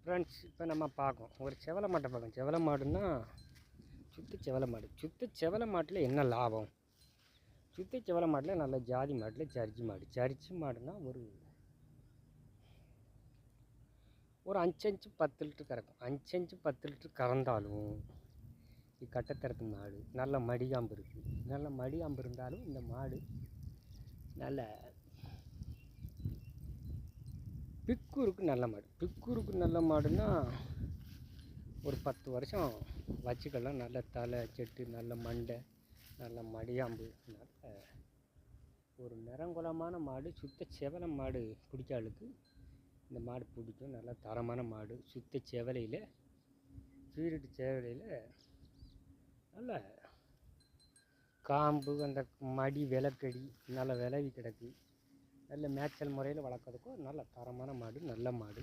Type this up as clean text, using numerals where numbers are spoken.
Friends, இப்போ நம்ம பார்க்கோம் ஒரு செவலை மாட்டை பார்க்கோம். செவலை மாடுன்னா சுத்த செவலை மாடு. சுத்த செவலை மாட்டில் என்ன லாபம்? சுத்த செவலை மாட்டில் நல்ல ஜாதி மாட்டில் ஜர்ஜி மாடு. ஜர்ஜி மாடுன்னா ஒரு 5 இன்ச்சு 10 லிட்டர் கறக்கும். 5 இன்ச்சு 10 லிட்டர் கறந்தாலும் கட்டத்திறத்து மாடு. நல்ல மடிகாம்பு இருக்குது. நல்ல மடிகாம்பு இருந்தாலும் இந்த மாடு நல்ல பிக்கூருக்கு நல்ல மாடு. பிக்கூருக்கு நல்ல மாடுன்னா ஒரு 10 வருஷம் வச்சுக்கலாம். நல்ல தலை செட்டு, நல்ல மண்டை, நல்ல மடியாம்பு, நல்ல ஒரு நிறங்குலமான மாடு. சுத்த செவலை மாடு பிடிச்சாளுக்கு இந்த மாடு பிடிக்கும். நல்ல தரமான மாடு. சுத்த செவலையில் பீரிட்டு செவலையில் நல்ல காம்பு, அந்த மடி விளக்கடி நல்ல விளவி கிடக்கு. நல்ல மேய்ச்சல் முறையில் வளர்க்குறதுக்கும் நல்ல தரமான மாடு, நல்ல மாடு.